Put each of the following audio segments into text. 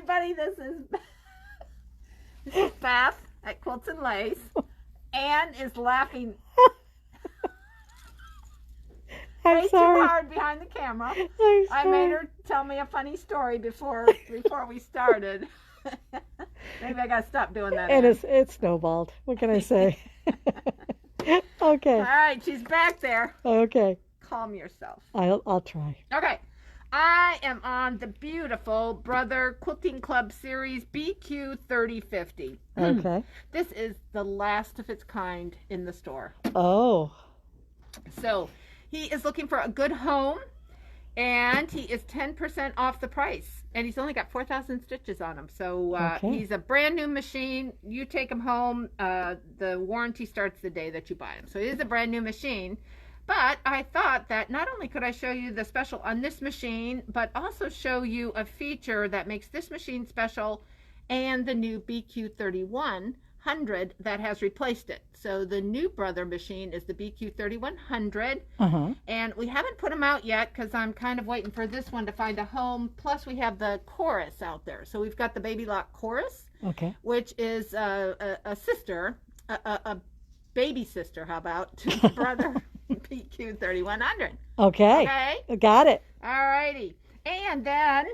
everybody, this is Beth at Quilts and Lace. Anne is laughing way too hard behind the camera. I made her tell me a funny story before we started. Maybe I gotta stop doing that. It snowballed. What can I say? Okay. All right, she's back there. Okay. Calm yourself. I'll try. Okay. I am on the beautiful Brother Quilting Club Series BQ 3050. Okay. This is the last of its kind in the store. Oh. So he is looking for a good home, and he is 10% off the price. And he's only got 4,000 stitches on him. So he's a brand new machine. You take him home. The warranty starts the day that you buy him. So it is a brand new machine. But I thought that not only could I show you the special on this machine, but also show you a feature that makes this machine special and the new BQ 3100 that has replaced it. So the new Brother machine is the BQ 3100. And we haven't put them out yet because I'm kind of waiting for this one to find a home. Plus we have the Chorus out there. So we've got the Baby Lock Chorus, which is a sister, a baby sister, how about, to the Brother BQ 3100. Okay. Got it. All righty. And then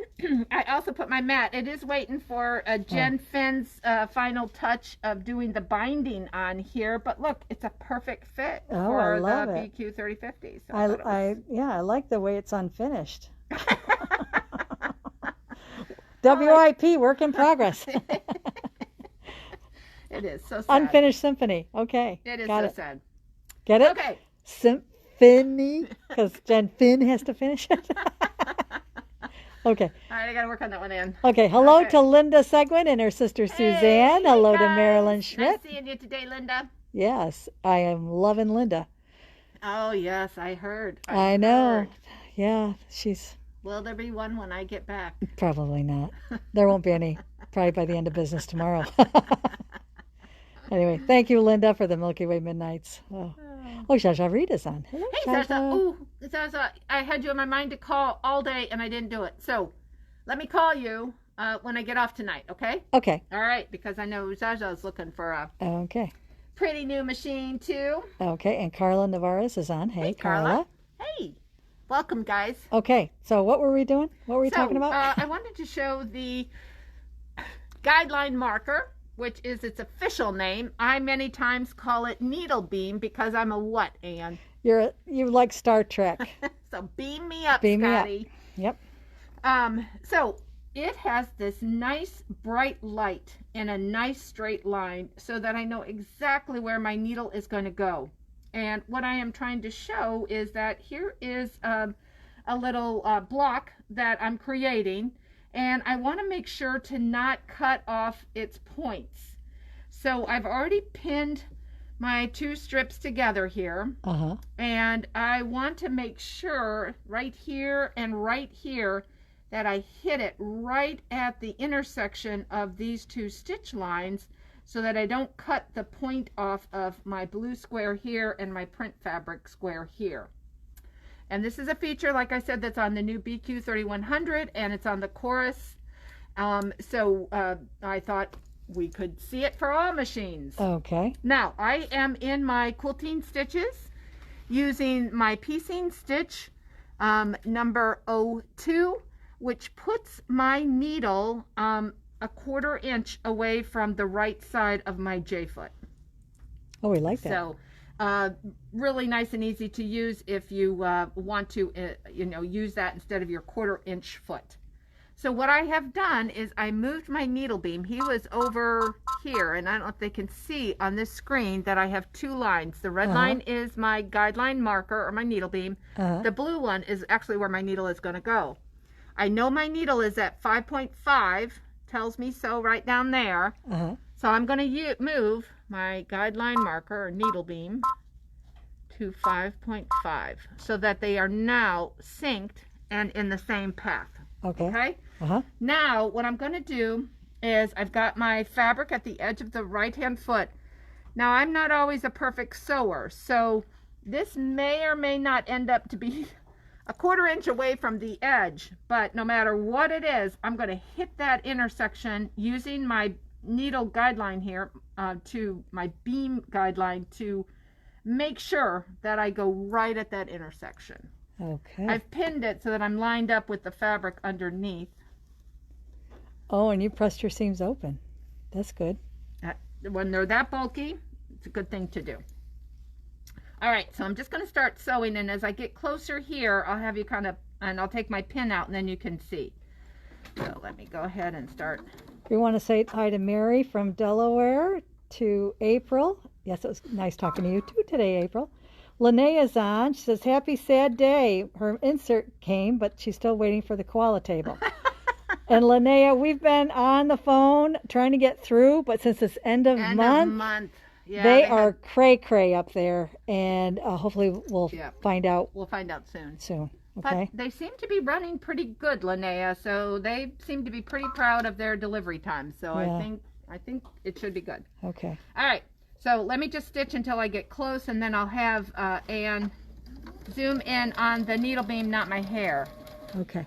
I also put my mat. It is waiting for Jen Finn's final touch of doing the binding on here. But look, it's a perfect fit for the BQ 3050. So I like the way it's unfinished. WIP, work in progress. It is so sad. Unfinished symphony. Okay. It is Got so it. sad. Get it? Okay. Symphony, because Jen Finn has to finish it. Okay. All right, I got to work on that one, Ann. Okay. Hello to Linda Seguin and her sister Suzanne. Hello to Marilyn Schmidt. Nice seeing you today, Linda. Yes, I am loving Linda. Oh, yes, I heard. I know. Yeah, she's... Will there be one when I get back? Probably not. There won't be any. Probably by the end of business tomorrow. Anyway, thank you, Linda, for the Milky Way Midnights. Oh, Jaja Rita's on. Hello, hey, Jaja. Ooh, Zaza, I had you in my mind to call all day, and I didn't do it. So let me call you when I get off tonight, okay? Okay. All right, because I know Zaza's looking for a pretty new machine, too. Okay, and Carla Navarez is on. Hey, Carla. Hey. Welcome, guys. Okay, so what were we doing? What were we talking about? I wanted to show the guideline marker, which is its official name. I many times call it needle beam because I'm a what, Ann? You like Star Trek. So beam me up, beam Scotty. Me up. Yep. So it has this nice bright light in a nice straight line so that I know exactly where my needle is going to go. And what I am trying to show is that here is a little block that I'm creating, and I want to make sure to not cut off its points. So I've already pinned my two strips together here, and I want to make sure right here and right here that I hit it right at the intersection of these two stitch lines, so that I don't cut the point off of my blue square here and my print fabric square here. And this is a feature, like I said, that's on the new BQ 3100, and it's on the Chorus. So I thought we could see it for all machines. Okay. Now, I am in my quilting stitches using my piecing stitch number 02, which puts my needle a 1/4 inch away from the right side of my J-foot. Oh, we like that. So really nice and easy to use if you want to use that instead of your 1/4 inch foot. So what I have done is I moved my needle beam. He was over here, and I don't know if they can see on this screen that I have two lines. The red line is my guideline marker or my needle beam. The blue one is actually where my needle is going to go. I know my needle is at 5.5, tells me so right down there. So I'm going to move my guideline marker or needle beam to 5.5 so that they are now synced and in the same path. Okay? Now what I'm going to do is I've got my fabric at the edge of the right hand foot. Now I'm not always a perfect sewer, so this may or may not end up to be a 1/4 inch away from the edge, but no matter what it is, I'm going to hit that intersection using my needle guideline here, to my beam guideline, to make sure that I go right at that intersection. Okay. I've pinned it so that I'm lined up with the fabric underneath. Oh, and you pressed your seams open. That's good. When they're that bulky, it's a good thing to do. All right, so I'm just going to start sewing, and as I get closer here, I'll have you kind of, and I'll take my pin out, and then you can see. So let me go ahead and start. We want to say hi to Mary from Delaware, to April. Yes, it was nice talking to you too today, April. Linnea's on. She says, happy sad day. Her insert came, but she's still waiting for the koala table. And Linnea, we've been on the phone trying to get through, but since it's end of month. Yeah, they are cray-cray up there, and hopefully we'll find out. We'll find out soon. Okay. But they seem to be running pretty good, Linnea, so they seem to be pretty proud of their delivery time. So yeah. I think it should be good. Okay. All right. So let me just stitch until I get close, and then I'll have Anne zoom in on the needle beam, not my hair. Okay.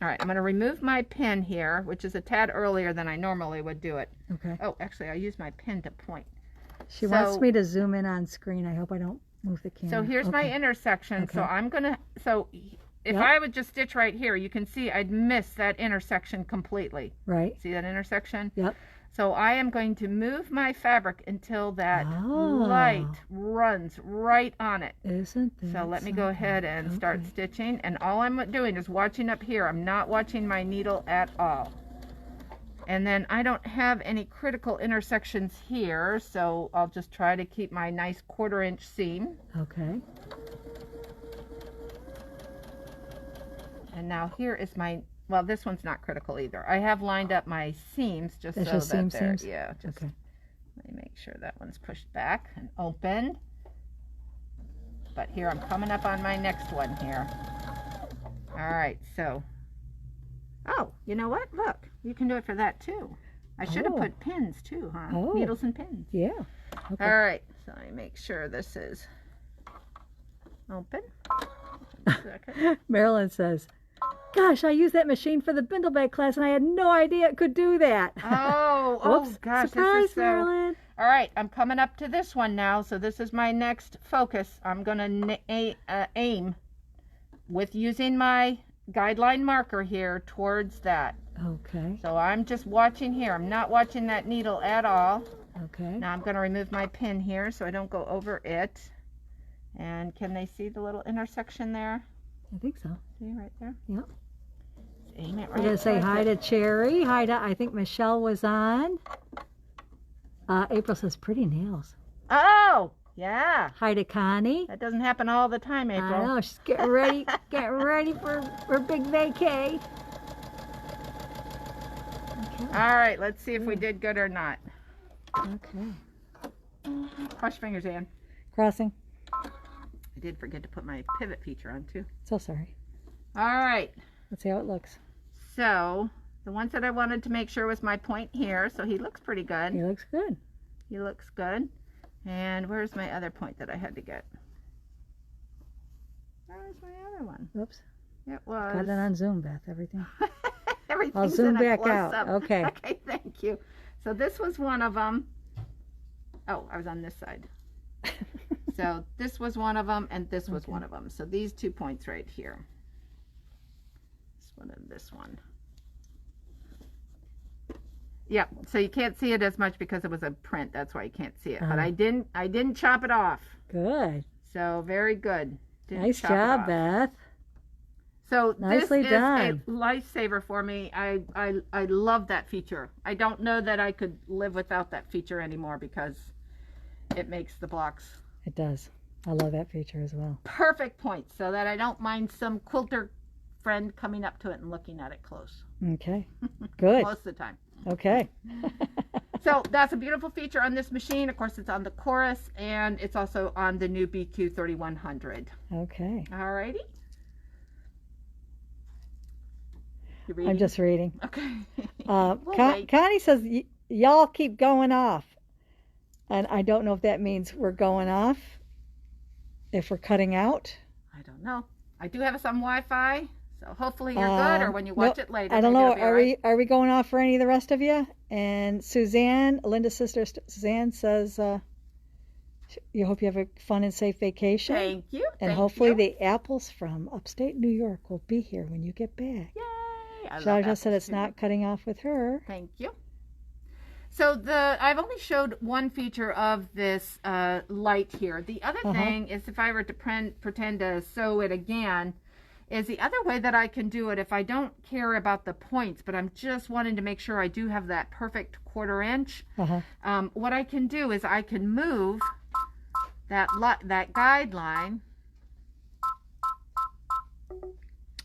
All right, I'm going to remove my pin here, which is a tad earlier than I normally would do it. Okay. Oh, actually, I use my pin to point. She wants me to zoom in on screen. I hope I don't move the camera. So here's my intersection. Okay. So I'm going to, if I would just stitch right here, you can see I'd miss that intersection completely. Right. See that intersection? Yep. So I am going to move my fabric until that light runs right on it. Isn't that So let me go ahead and start stitching. And all I'm doing is watching up here. I'm not watching my needle at all. And then I don't have any critical intersections here, so I'll just try to keep my nice 1/4 inch seam. Okay. And now here is my, well, this one's not critical either. I have lined up my seams just so that they're, yeah, just okay. Let me make sure that one's pushed back and opened. But here I'm coming up on my next one here. All right, so, oh, you know what? Look, you can do it for that too. I should have put pins too, huh? Oh. Needles and pins. Yeah. Okay. All right, so let me make sure this is open. Marilyn says, gosh, I used that machine for the bindle bag class and I had no idea it could do that. Oh, oh gosh. Surprise, this is Marilyn. All right, I'm coming up to this one now. So this is my next focus. I'm going to aim with using my guideline marker here towards that. Okay. So I'm just watching here. I'm not watching that needle at all. Okay. Now I'm going to remove my pin here so I don't go over it. And can they see the little intersection there? I think so. See right there? Yep. Aim it right. We're going to say hi to Cherry. Hi to, I think Michelle was on. April says, pretty nails. Oh, yeah. Hi to Connie. That doesn't happen all the time, April. I know. She's getting ready, for big vacay. Okay. All right, let's see if we did good or not. Okay. Cross your fingers, Ann. Crossing. I did forget to put my pivot feature on, too. So sorry. All right. Let's see how it looks. So, the ones that I wanted to make sure was my point here, so he looks pretty good. He looks good. He looks good. And where's my other point that I had to get? Where's my other one? Oops. It was... Got it on Zoom, Beth, everything. Everything's I'll zoom back out. Up. Okay. Okay, thank you. So this was one of them. Oh, I was on this side. So this was one of them, and this was one of them. So these 2 points right here. This one and this one. Yeah, so you can't see it as much because it was a print. That's why you can't see it. But I didn't chop it off. Good. So very good. Nice job, Beth. So nicely this done. is a lifesaver for me. I love that feature. I don't know that I could live without that feature anymore because it makes the blocks. It does. I love that feature as well. Perfect point, so that I don't mind some quilter friend coming up to it and looking at it close. Okay. Good. Most of the time. Okay. So that's a beautiful feature on this machine. Of course, it's on the Chorus, and it's also on the new BQ 3100. Okay. All righty. I'm just reading. Okay. Connie says, y'all keep going off. And I don't know if that means we're going off, if we're cutting out. I don't know. I do have some Wi-Fi, so hopefully you're good, or when you watch Nope, it later. I don't maybe know. it'll be all right. Are we going off for any of the rest of you? And Suzanne, Linda's sister, Suzanne says, you hope you have a fun and safe vacation. Thank you. And Thank hopefully you. the apples from upstate New York will be here when you get back. Yay! I love Jaja apples said it's too. not cutting off with her. Thank you. So I've only showed one feature of this light here. The other thing is, if I were to pretend to sew it again, is the other way that I can do it if I don't care about the points, but I'm just wanting to make sure I do have that perfect 1/4 inch. What I can do is I can move that guideline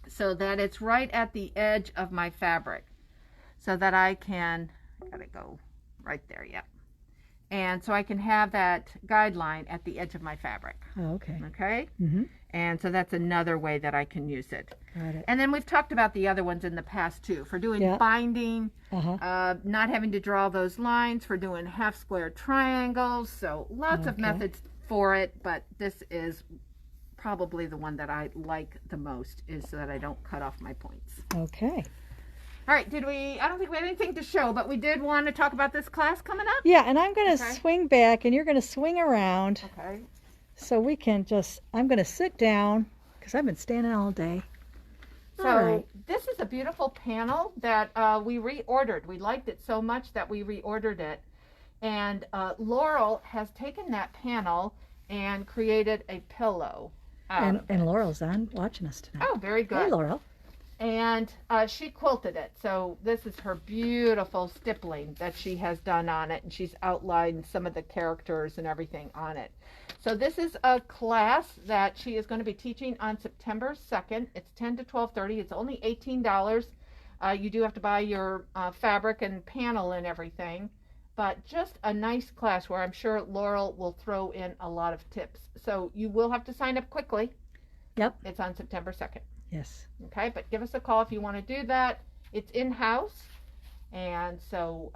so that it's right at the edge of my fabric, so that I gotta go right there, yep. And so I can have that guideline at the edge of my fabric. Oh, okay. Okay? Mm-hmm. And so that's another way that I can use it. Got it. And then we've talked about the other ones in the past too, for doing binding, not having to draw those lines, for doing half square triangles. So lots of methods for it, but this is probably the one that I like the most, is so that I don't cut off my points. Okay. All right, I don't think we had anything to show, but we did want to talk about this class coming up. Yeah, and I'm going to swing back and you're going to swing around. Okay. So we can I'm going to sit down because I've been standing all day. So this is a beautiful panel that we reordered. We liked it so much that we reordered it. And Laurel has taken that panel and created a pillow. And Laurel's on watching us tonight. Oh, very good. Hey, Laurel. And she quilted it. So this is her beautiful stippling that she has done on it. And she's outlined some of the characters and everything on it. So this is a class that she is going to be teaching on September 2nd. It's 10 to 12:30. It's only $18. You do have to buy your fabric and panel and everything. But just a nice class where I'm sure Laurel will throw in a lot of tips. So you will have to sign up quickly. Yep. It's on September 2nd. Yes. Okay, but give us a call if you want to do that. It's in-house, and so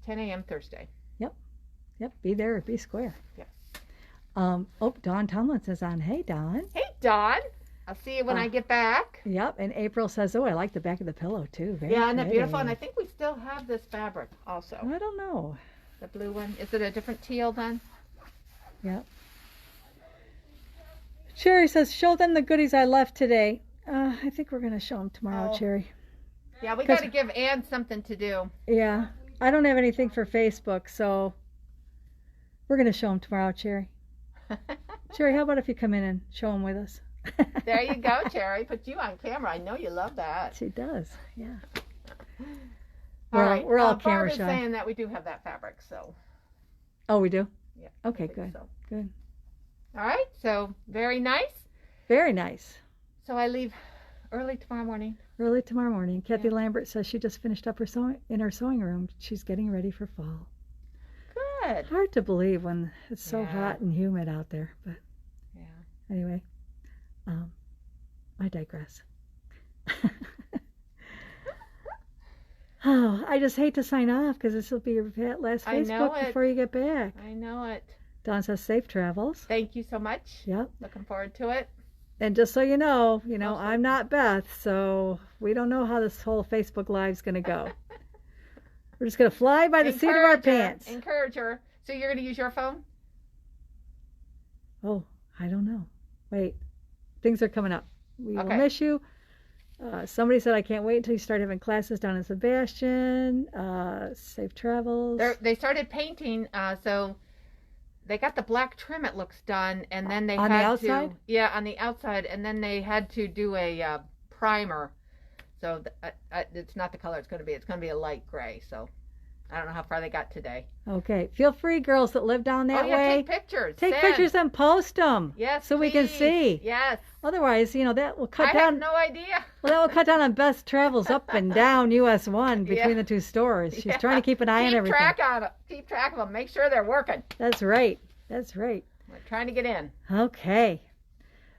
10 a.m. Thursday. Yep. Be there or be square. Yes. Dawn Tomlinson is on. Hey, Dawn. Hey, Dawn. I'll see you when I get back. Yep. And April says, I like the back of the pillow too. Very isn't that beautiful? pretty. And I think we still have this fabric also. I don't know. The blue one. Is it a different teal then? Yep. Cherry says, show them the goodies I left today. I think we're going to show them tomorrow, Cherry. Yeah, we got to give Ann something to do. Yeah. I don't have anything for Facebook, so we're going to show them tomorrow, Cherry. Cherry, how about if you come in and show them with us? There you go, Cherry. Put you on camera. I know you love that. She does, yeah. All right. We're all Barb camera is shy. saying that we do have that fabric, so. Oh, we do? Yeah. Okay, I think good. so. Good. All right. So very nice. Very nice. So I leave early tomorrow morning. Early tomorrow morning. Kathy Lambert says she just finished up her sewing room. She's getting ready for fall. Good. Hard to believe when it's so hot and humid out there, but anyway, I digress. Oh, I just hate to sign off because this will be your last I know Facebook it. before you get back. I know it. Dawn says safe travels. Thank you so much. Yep. Looking forward to it. And just so you know, Awesome. I'm not Beth, so we don't know how this whole Facebook Live's going to go. We're just going to fly by the seat of our pants. Encourage her. So you're going to use your phone? Oh, I don't know. Wait, things are coming up. We will miss you. Somebody said, I can't wait until you start having classes down in Sebastian. Safe travels. They started painting, so they got the black trim, it looks, done, and then they on had the outside? to... Yeah, on the outside, and then they had to do a primer. So it's not the color it's going to be. It's going to be a light gray, so I don't know how far they got today. Okay. Feel free, girls that live down that way. Take pictures. Take Send. pictures and post them. Yes, so we can please. see. Yes. Otherwise, that will cut I down. have no idea. Well, that will cut down on Beth's travels up and down US 1 between the two stores. She's trying to keep an eye on everything. Keep track of them. Make sure they're working. That's right. That's right. We're trying to get in. Okay.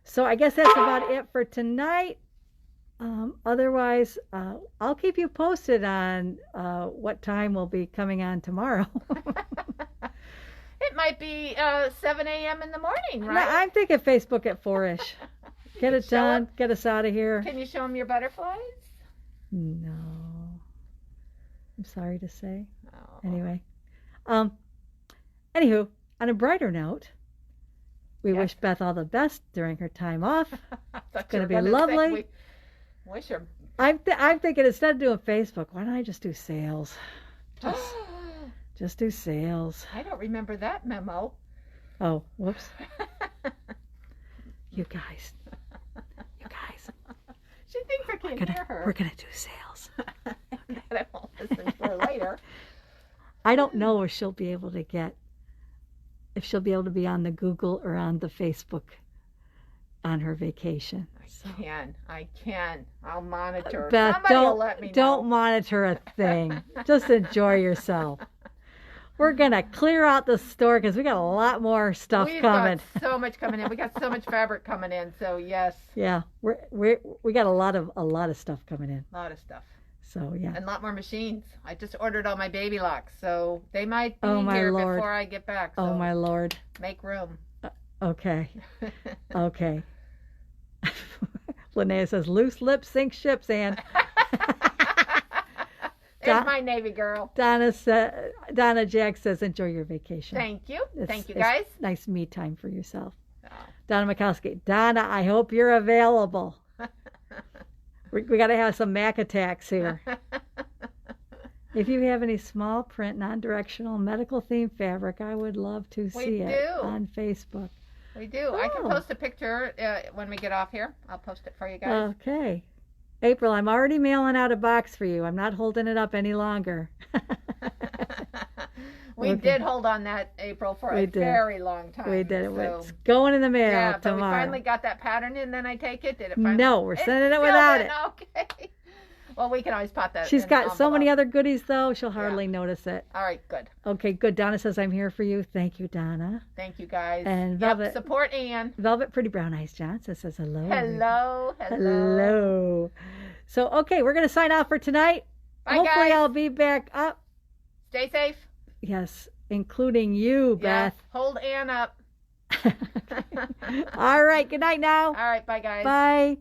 So I guess that's about it for tonight. Otherwise, I'll keep you posted on what time we'll be coming on tomorrow. It might be 7 a.m. in the morning, right? I'm thinking Facebook at 4-ish. Get it Show 'em. done. Get us out of here. Can you show them your butterflies? No. I'm sorry to say. Oh. Anyway. Anywho, on a brighter note, we Yes. wish Beth all the best during her time off. It's gonna be lovely. Wish her. I'm thinking instead of doing Facebook, why don't I just do sales? Just do sales. I don't remember that memo. Oh, whoops. You guys. She thinks I can't hear her. We're gonna do sales. I won't listen to her later. I don't know if she'll be able to be on the Google or on the Facebook on her vacation. I can. I'll monitor. Beth, Somebody will let me know. don't monitor a thing. Just enjoy yourself. We're gonna clear out the store because we got a lot more stuff We've coming. got so much coming in. We got so much fabric coming in. So yes, Yeah, we got a lot of stuff coming in. a lot of stuff So yeah. and a lot more machines. I just ordered all my baby locks, so they might be Oh, my here Lord. before I get back. So Oh my Lord. make room. Okay. Okay. Linnea says loose lips sink ships, Ann. There's my Navy girl. Donna Jack says enjoy your vacation. Thank you. Thank you, It's guys. nice me time for yourself. Oh. Donna Mikowski. Donna, I hope you're available. We got to have some Mac attacks here. If you have any small print, non-directional, medical theme fabric, I would love to see it do. on Facebook. We do. I can Oh. post a picture when we get off here. I'll post it for you guys. Okay. April, I'm already mailing out a box for you. I'm not holding it up any longer. We Okay. did hold on that, April, for We a did. very long time. We did it. So, It's going in the mail yeah, but we tomorrow. finally got that pattern in, then I take it. Did it finally? No, we're sending it still without in, it. Okay. Well, we can always pop that She's in got an so many envelope. other goodies, though, she'll hardly notice it. All right, good. Okay, good. Donna says, I'm here for you. Thank you, Donna. Thank you, guys. And Yep, Velvet- support Ann. Velvet Pretty Brown Eyes Johnson says hello. Hello. Hello. So, okay, we're going to sign off for tonight. Bye, Hopefully, guys. I'll be back up. Stay safe. Yes, including you, Yes. Beth. Hold Ann up. All right, good night now. All right, bye, guys. Bye.